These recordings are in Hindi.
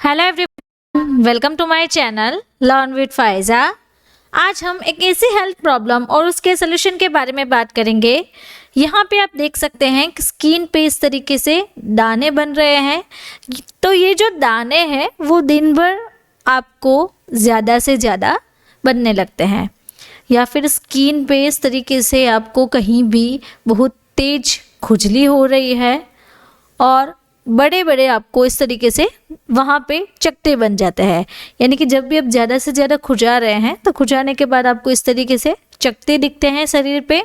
Hello everyone, welcome to my channel learn with Faiza. आज हम एक ऐसी हेल्थ प्रॉब्लम और उसके सोल्यूशन के बारे में बात करेंगे। यहाँ पे आप देख सकते हैं कि स्किन पे इस तरीके से दाने बन रहे हैं। तो ये जो दाने हैं वो दिन भर आपको ज़्यादा से ज़्यादा बनने लगते हैं, या फिर स्किन पे इस तरीके से आपको कहीं भी बहुत तेज खुजली हो रही है और बड़े बड़े आपको इस तरीके से वहाँ पे चकत्ते बन जाते हैं। यानी कि जब भी आप ज़्यादा से ज़्यादा खुजा रहे हैं तो खुजाने के बाद आपको इस तरीके से चकत्ते दिखते हैं, शरीर पे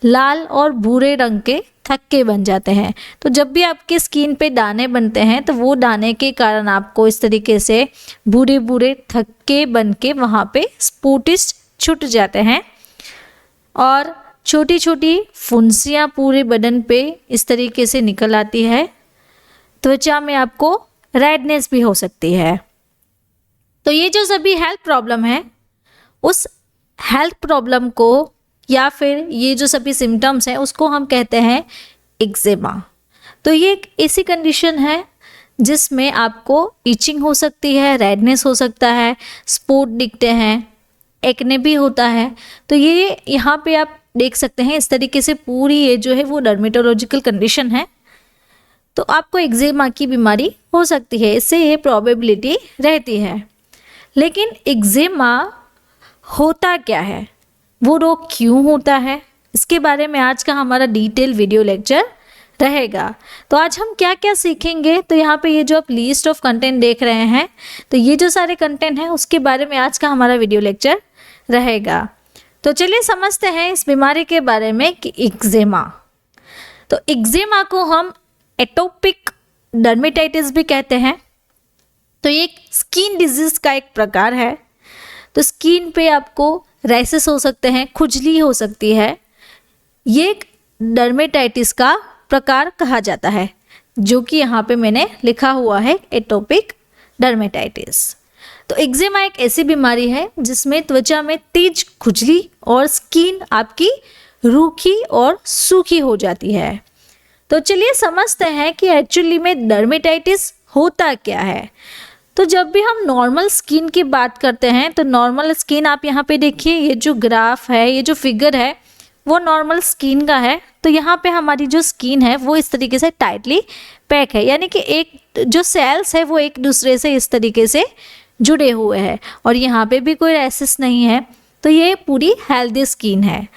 लाल और भूरे रंग के थक्के बन जाते हैं। तो जब भी आपके स्किन पे दाने बनते हैं तो वो दाने के कारण आपको इस तरीके से भूरे भूरे थक्के बन के वहाँ पे स्पॉट्स छूट जाते हैं और छोटी छोटी फुंसियाँ पूरे बदन पे इस तरीके से निकल आती है। त्वचा में आपको रेडनेस भी हो सकती है। तो ये जो सभी हेल्थ प्रॉब्लम है, उस हेल्थ प्रॉब्लम को या फिर ये जो सभी सिम्टम्स हैं उसको हम कहते हैं एक्जिमा। तो ये एक ऐसी कंडीशन है जिसमें आपको इचिंग हो सकती है, रेडनेस हो सकता है, स्पॉट दिखते हैं, एक्ने भी होता है। तो ये यहाँ पे आप देख सकते हैं इस तरीके से पूरी ये जो है वो डर्मेटोलॉजिकल कंडीशन है। तो आपको एक्जिमा की बीमारी हो सकती है, इससे ये प्रोबेबिलिटी रहती है। लेकिन एक्जिमा होता क्या है, वो रोग क्यों होता है, इसके बारे में आज का हमारा डिटेल वीडियो लेक्चर रहेगा। तो आज हम क्या क्या सीखेंगे, तो यहाँ पे ये जो आप लिस्ट ऑफ कंटेंट देख रहे हैं, तो ये जो सारे कंटेंट हैं उसके बारे में आज का हमारा वीडियो लेक्चर रहेगा। तो चलिए समझते हैं इस बीमारी के बारे में कि एक्जिमा। तो एक्जिमा को हम एटोपिक डर्मेटाइटिस भी कहते हैं। तो ये एक स्किन डिजीज का एक प्रकार है। तो स्किन पे आपको रैशेस हो सकते हैं, खुजली हो सकती है। ये एक डर्मेटाइटिस का प्रकार कहा जाता है, जो कि यहाँ पे मैंने लिखा हुआ है एटोपिक डर्मेटाइटिस। तो एक्जिमा एक ऐसी बीमारी है जिसमें त्वचा में तेज खुजली और स्किन आपकी रूखी और सूखी हो जाती है। तो चलिए समझते हैं कि एक्चुअली में डर्मेटाइटिस होता क्या है। तो जब भी हम नॉर्मल स्किन की बात करते हैं, तो नॉर्मल स्किन आप यहाँ पे देखिए, ये जो ग्राफ है, ये जो फिगर है वो नॉर्मल स्किन का है। तो यहाँ पे हमारी जो स्किन है वो इस तरीके से टाइटली पैक है, यानी कि एक जो सेल्स है वो एक दूसरे से इस तरीके से जुड़े हुए हैं और यहाँ पे भी कोई रैशेस नहीं है। तो ये पूरी हेल्दी स्किन है।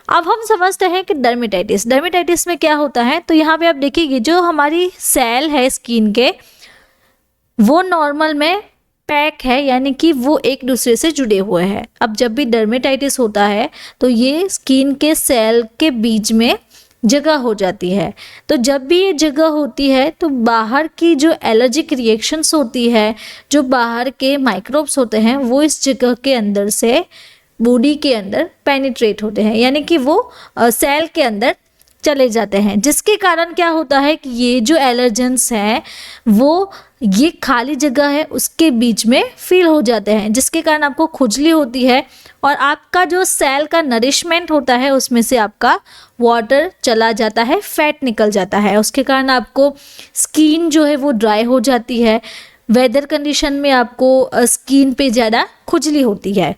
अब हम समझते हैं कि डर्मेटाइटिस में क्या होता है। तो यहाँ पे आप देखिए जो हमारी सेल है स्किन के, वो नॉर्मल में पैक है, यानी कि वो एक दूसरे से जुड़े हुए हैं। अब जब भी डर्मेटाइटिस होता है तो ये स्किन के सेल के बीच में जगह हो जाती है। तो जब भी ये जगह होती है तो बाहर की जो एलर्जिक रिएक्शंस होती है, जो बाहर के माइक्रोब्स होते हैं, वो इस जगह के अंदर से बॉडी के अंदर पेनिट्रेट होते हैं, यानी कि वो सेल के अंदर चले जाते हैं। जिसके कारण क्या होता है कि ये जो एलर्जेंस हैं वो ये खाली जगह है उसके बीच में फील हो जाते हैं, जिसके कारण आपको खुजली होती है और आपका जो सेल का नरिशमेंट होता है उसमें से आपका वाटर चला जाता है, फैट निकल जाता है। उसके कारण आपको स्किन जो है वो ड्राई हो जाती है। वेदर कंडीशन में आपको स्किन पे ज़्यादा खुजली होती है।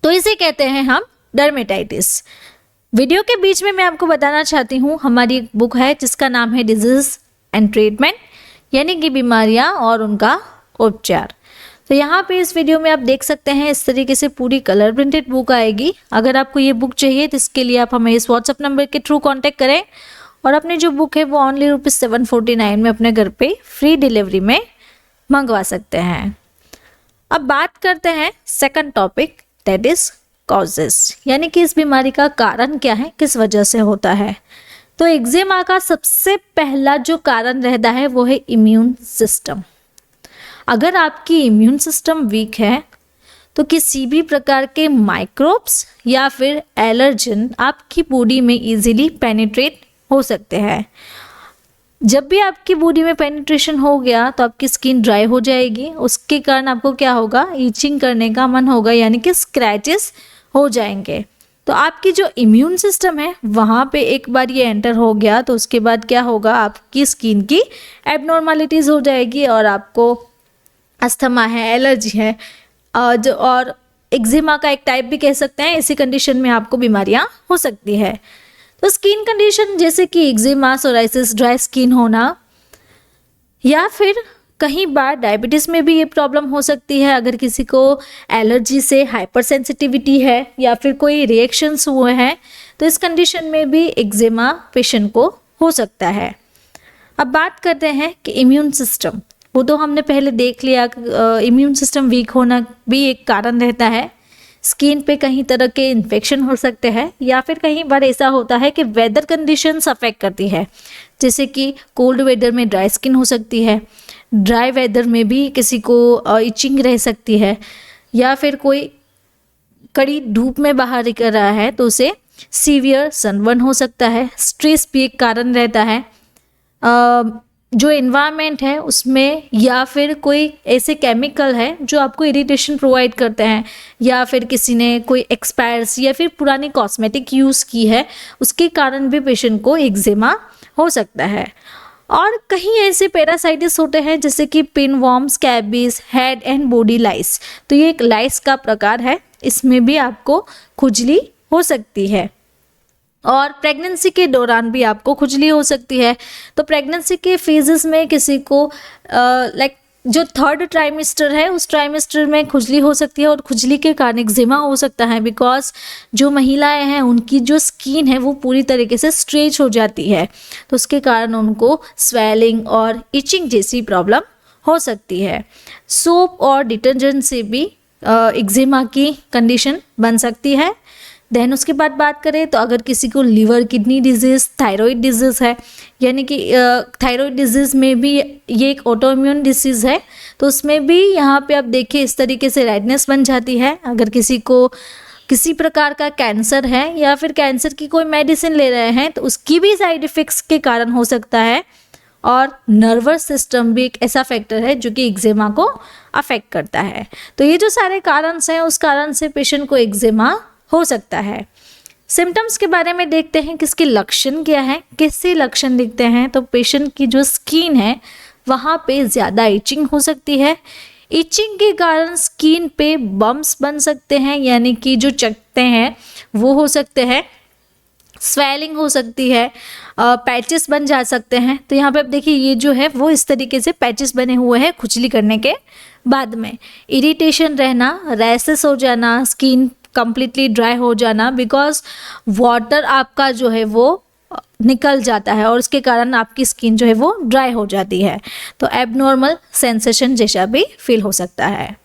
तो इसे कहते हैं हम डर्मेटाइटिस। वीडियो के बीच में मैं आपको बताना चाहती हूँ, हमारी एक बुक है जिसका नाम है डिजीज एंड ट्रीटमेंट, यानी कि बीमारियाँ और उनका उपचार। तो यहाँ पे इस वीडियो में आप देख सकते हैं इस तरीके से पूरी कलर प्रिंटेड बुक आएगी। अगर आपको ये बुक चाहिए तो इसके लिए आप हमें इस व्हाट्सएप नंबर के थ्रू कॉन्टैक्ट करें और अपनी जो बुक है वो ऑनली ₹749 में अपने घर पे फ्री डिलीवरी में मंगवा सकते हैं। अब बात करते हैं second topic, that is causes, यानी कि इस बीमारी का कारण क्या है, किस वजह से होता है। तो एक्जिमा का सबसे पहला जो कारण रहता है वो है इम्यून सिस्टम। अगर आपकी इम्यून सिस्टम वीक है तो किसी भी प्रकार के माइक्रोब्स या फिर एलर्जन आपकी बॉडी में इजीली पेनिट्रेट हो सकते हैं। जब भी आपकी बॉडी में पेनिट्रेशन हो गया तो आपकी स्किन ड्राई हो जाएगी। उसके कारण आपको क्या होगा, ईचिंग करने का मन होगा, यानी कि स्क्रैचेस हो जाएंगे। तो आपकी जो इम्यून सिस्टम है वहाँ पे एक बार ये एंटर हो गया तो उसके बाद क्या होगा, आपकी स्किन की एबनॉर्मलिटीज़ हो जाएगी और आपको अस्थमा है, एलर्जी है, और एक्जिमा का एक टाइप भी कह सकते हैं। इसी कंडीशन में आपको बीमारियां हो सकती है। तो स्किन कंडीशन जैसे कि एक्जिमा, सोराइसिस, ड्राई स्किन होना, या फिर कहीं बार डायबिटीज़ में भी ये प्रॉब्लम हो सकती है। अगर किसी को एलर्जी से हाइपर सेंसिटिविटी है या फिर कोई रिएक्शंस हुए हैं तो इस कंडीशन में भी एक्जिमा पेशेंट को हो सकता है। अब बात करते हैं कि इम्यून सिस्टम, वो तो हमने पहले देख लिया। इम्यून सिस्टम वीक होना भी एक कारण रहता है। स्किन पे कहीं तरह के इन्फेक्शन हो सकते हैं, या फिर कहीं बार ऐसा होता है कि वेदर कंडीशंस अफेक्ट करती है। जैसे कि कोल्ड वेदर में ड्राई स्किन हो सकती है, ड्राई वेदर में भी किसी को इचिंग रह सकती है, या फिर कोई कड़ी धूप में बाहर निकल रहा है तो उसे सीवियर सनबर्न हो सकता है। स्ट्रेस भी एक कारण रहता है। जो एनवायरनमेंट है उसमें, या फिर कोई ऐसे केमिकल है जो आपको इरिटेशन प्रोवाइड करते हैं, या फिर किसी ने कोई एक्सपायर्स या फिर पुरानी कॉस्मेटिक यूज़ की है, उसके कारण भी पेशेंट को एक्जिमा हो सकता है। और कहीं ऐसे पैरासाइटिस होते हैं जैसे कि pinworm, scabies, head and body lice. तो ये एक लाइस का प्रकार है, इसमें भी आपको खुजली हो सकती है। और प्रेगनेंसी के दौरान भी आपको खुजली हो सकती है। तो प्रेगनेंसी के फेजेस में किसी को जो थर्ड ट्राइमेस्टर है उस ट्राइमेस्टर में खुजली हो सकती है, और खुजली के कारण एक्जिमा हो सकता है। बिकॉज जो महिलाएं हैं उनकी जो स्किन है वो पूरी तरीके से स्ट्रेच हो जाती है, तो उसके कारण उनको स्वेलिंग और इचिंग जैसी प्रॉब्लम हो सकती है। सोप और डिटर्जेंट से भी एक्जिमा की कंडीशन बन सकती है। देन उसके बाद बात करें तो अगर किसी को liver, kidney disease, thyroid disease है, यानी कि थायराइड डिजीज़ में भी ये एक ऑटोइम्यून डिसीज़ है, तो उसमें भी यहाँ पे आप देखिए इस तरीके से रेडनेस बन जाती है। अगर किसी को किसी प्रकार का कैंसर है या फिर कैंसर की कोई मेडिसिन ले रहे हैं तो उसकी भी साइड इफ़ेक्ट्स के कारण हो सकता है। और नर्वस सिस्टम भी एक ऐसा फैक्टर है जो कि एक्जिमा को अफेक्ट करता है। तो ये जो सारे कारण हैं उस कारण से पेशेंट को एक्जिमा हो सकता है। सिम्टम्स के बारे में देखते हैं कि इसके लक्षण क्या है, कैसे लक्षण दिखते हैं। तो पेशेंट की जो स्किन है वहाँ पे ज़्यादा इचिंग हो सकती है। इचिंग के कारण स्किन पे बम्प्स बन सकते हैं, यानी कि जो चकते हैं वो हो सकते हैं। स्वेलिंग हो सकती है, पैचेस बन जा सकते हैं। तो यहाँ पे आप देखिए ये जो है वो इस तरीके से पैचेस बने हुए हैं खुजली करने के बाद में। इरिटेशन रहना, रैसेस हो जाना, स्किन कंप्लीटली ड्राई हो जाना, बिकॉज वाटर आपका जो है वो निकल जाता है और उसके कारण आपकी स्किन जो है वो ड्राई हो जाती है। तो एबनॉर्मल सेंसेशन जैसा भी फील हो सकता है।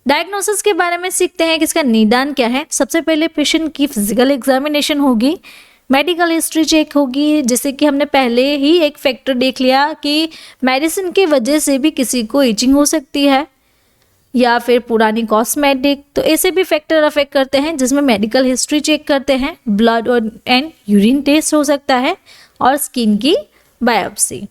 डायग्नोसिस के बारे में सीखते हैं कि इसका निदान क्या है। सबसे पहले पेशेंट की फिजिकल एग्जामिनेशन होगी, मेडिकल हिस्ट्री चेक होगी। जैसे कि हमने पहले ही एक फैक्टर देख लिया कि मेडिसिन की वजह से भी किसी को इचिंग हो सकती है, या फिर पुरानी कॉस्मेटिक। तो ऐसे भी फैक्टर अफेक्ट करते हैं जिसमें मेडिकल हिस्ट्री चेक करते हैं, ब्लड और एंड यूरिन टेस्ट हो सकता है, और स्किन की बायोप्सी।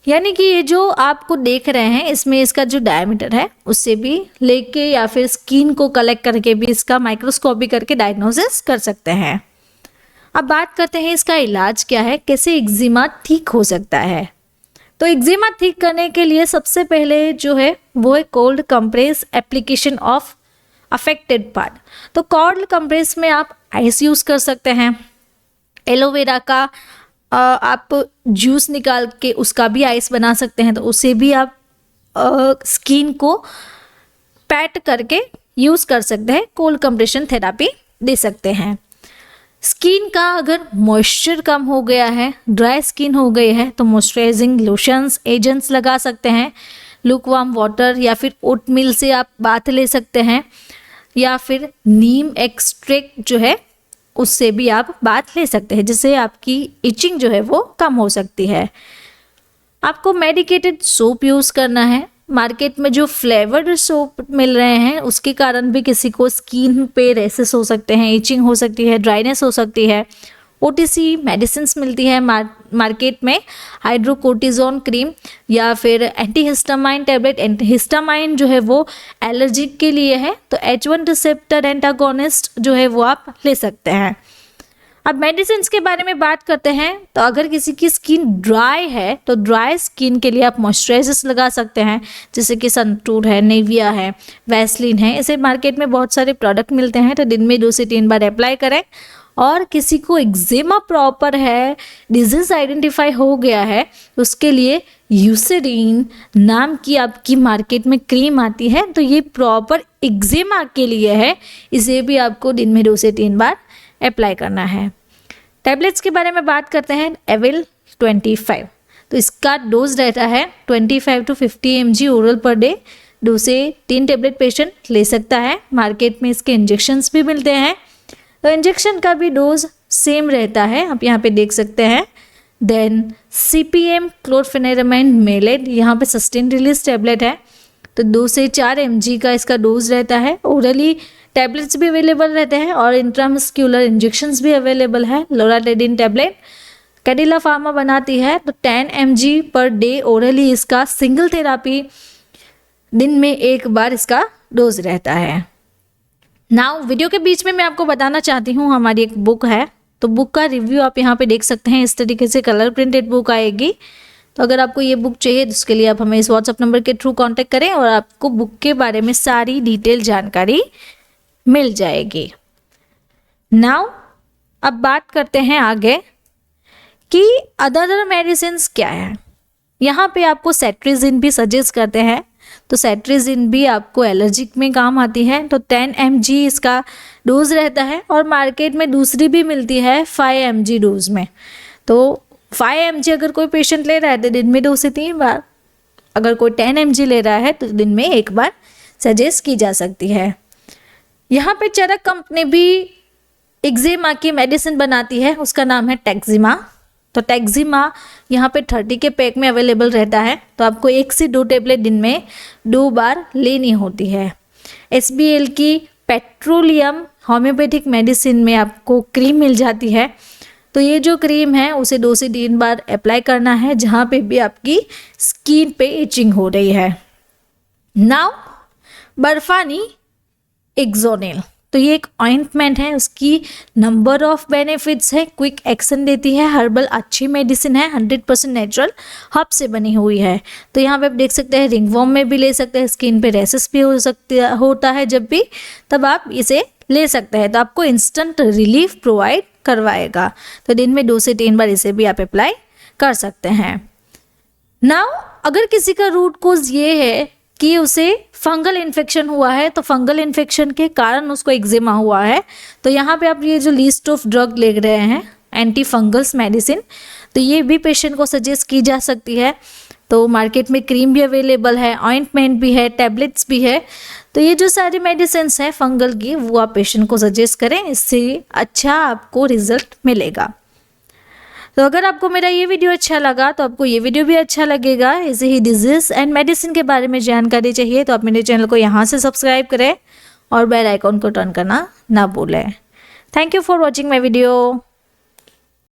यानी कि ये जो आपको देख रहे हैं इसमें इसका जो डायमीटर है उससे भी लेके या फिर स्किन को कलेक्ट करके भी इसका माइक्रोस्कोपी करके डायग्नोसिस कर सकते हैं। अब बात करते हैं इसका इलाज क्या है, कैसे एक्जिमा ठीक हो सकता है। तो एक्जिमा ठीक करने के लिए सबसे पहले जो है वो है cold compress application of affected part. तो कोल्ड कंप्रेस में आप आइस यूज़ कर सकते हैं। एलोवेरा का आप जूस निकाल के उसका भी आइस बना सकते हैं, तो उसे भी आप स्किन को पैट करके यूज़ कर सकते हैं। कोल्ड कंप्रेशन थेरापी दे सकते हैं। स्किन का अगर मॉइस्चर कम हो गया है, ड्राई स्किन हो गई है, तो मॉइस्चराइजिंग लोशंस, एजेंट्स लगा सकते हैं। लुकवार्म वाटर या फिर ओट मिल से आप बाथ ले सकते हैं, या फिर नीम एक्सट्रैक्ट जो है उससे भी आप बाथ ले सकते हैं, जिससे आपकी इचिंग जो है वो कम हो सकती है। आपको मेडिकेटेड सोप यूज़ करना है। मार्केट में जो फ्लेवर्ड सोप मिल रहे हैं उसके कारण भी किसी को स्किन पे रैसेस हो सकते हैं, इचिंग हो सकती है, ड्राइनेस हो सकती है। ओटीसी मेडिसिन्स मिलती है मार्केट में, हाइड्रोकोर्टिजोन क्रीम या फिर एंटीहिस्टामाइन टैबलेट। एंटीहिस्टामाइन जो है वो एलर्जिक के लिए है, तो H1 रिसेप्टर एंटागोनिस्ट जो है वो आप ले सकते हैं। अब मेडिसिन के बारे में बात करते हैं, तो अगर किसी की स्किन ड्राई है तो ड्राई स्किन के लिए आप मॉइस्चराइजर्स लगा सकते हैं, जैसे कि सनटूर है, नेविया है, वैसलीन है। ऐसे मार्केट में बहुत सारे प्रोडक्ट मिलते हैं, तो दिन में 2 से 3 बार अप्लाई करें। और किसी को एक्जिमा प्रॉपर है, डिजीज आइडेंटिफाई हो गया है, उसके लिए यूसेरीन नाम की आपकी मार्केट में क्रीम आती है, तो ये प्रॉपर एक्जिमा के लिए है। इसे भी आपको दिन में 2 से 3 बार अप्लाई करना है। टैबलेट्स के बारे में बात करते हैं, एविल 25, तो इसका डोज रहता है 25 to 50 mg oral per day. 2 से 3 टैबलेट पेशेंट ले सकता है। मार्केट में इसके इंजेक्शंस भी मिलते हैं, तो इंजेक्शन का भी डोज सेम रहता है, आप यहाँ पे देख सकते हैं। देन CPM क्लोरफेनेरामाइन मेलेट, यहाँ पे सस्टेन रिलीज टैबलेट है, तो 2 से 4 mg का इसका डोज रहता है। ओरली टैबलेट्स भी अवेलेबल रहते हैं और इंट्रामस्क्यूलर इंजेक्शंस भी अवेलेबल है। लोराटेडिन टैबलेट कैडिला फार्मा बनाती है, तो 10 mg पर डे ओरली इसका सिंगल थेरापी, दिन में 1 बार इसका डोज रहता है। नाउ वीडियो के बीच में मैं आपको बताना चाहती हूँ, हमारी एक बुक है, तो बुक का रिव्यू आप यहाँ पे देख सकते हैं। इस तरीके से कलर प्रिंटेड बुक आएगी। तो अगर आपको ये बुक चाहिए तो उसके लिए आप हमें इस व्हाट्सएप नंबर के थ्रू कांटेक्ट करें और आपको बुक के बारे में सारी डिटेल जानकारी मिल जाएगी। नाउ अब बात करते हैं आगे कि अदर मेडिसिन क्या है। यहाँ पे आपको सेट्रिजिन भी सजेस्ट करते हैं, तो सेट्रिजिन भी आपको एलर्जिक में काम आती है, तो 10 mg इसका डोज रहता है। और मार्केट में दूसरी भी मिलती है 5 mg डोज में, तो 5 mg अगर कोई पेशेंट ले रहा है तो दिन में 2 से 3 बार, अगर कोई 10 mg ले रहा है तो दिन में 1 बार सजेस्ट की जा सकती है। यहाँ पे चरक कंपनी भी एक्जिमा की मेडिसिन बनाती है, उसका नाम है टेक्जिमा। तो टेक्जिमा यहाँ पे 30 के पैक में अवेलेबल रहता है, तो आपको 1 से 2 टैबलेट दिन में 2 बार लेनी होती है। SBL की पेट्रोलियम होम्योपैथिक मेडिसिन में आपको क्रीम मिल जाती है, तो ये जो क्रीम है उसे 2 से 3 बार अप्लाई करना है जहाँ पे भी आपकी स्किन पे इचिंग हो रही है। नाउ बर्फानी एक्सोनेल, तो ये एक ऑइंटमेंट है, उसकी नंबर ऑफ बेनिफिट्स है, क्विक एक्शन देती है, हर्बल अच्छी मेडिसिन है, 100% नेचुरल हर्ब से बनी हुई है। तो यहाँ पे आप देख सकते हैं रिंगवॉर्म में भी ले सकते हैं, स्किन पे रैसेस भी होता है जब भी, तब आप इसे ले सकते हैं, तो आपको इंस्टेंट रिलीफ प्रोवाइड करवाएगा। तो दिन में 2 से 3 बार इसे भी आप अप्लाई कर सकते हैं। नाउ अगर किसी का रूट कोज ये है कि उसे फंगल इन्फेक्शन हुआ है, तो फंगल इन्फेक्शन के कारण उसको एक्जिमा हुआ है, तो यहाँ पे आप ये जो लिस्ट ऑफ ड्रग ले रहे हैं एंटी फंगल्स मेडिसिन, तो ये भी पेशेंट को सजेस्ट की जा सकती है। तो मार्केट में क्रीम भी अवेलेबल है, ऑइंटमेंट भी है, टैबलेट्स भी है, तो ये जो सारी मेडिसिन हैं फंगल की वो आप पेशेंट को सजेस्ट करें, इससे अच्छा आपको रिजल्ट मिलेगा। तो अगर आपको मेरा ये वीडियो अच्छा लगा तो आपको ये वीडियो भी अच्छा लगेगा। ऐसे ही डिजीज एंड मेडिसिन के बारे में जानकारी चाहिए तो आप मेरे चैनल को यहाँ से सब्सक्राइब करें और बेल आइकॉन को टर्न करना ना भूलें। Thank you for watching my video.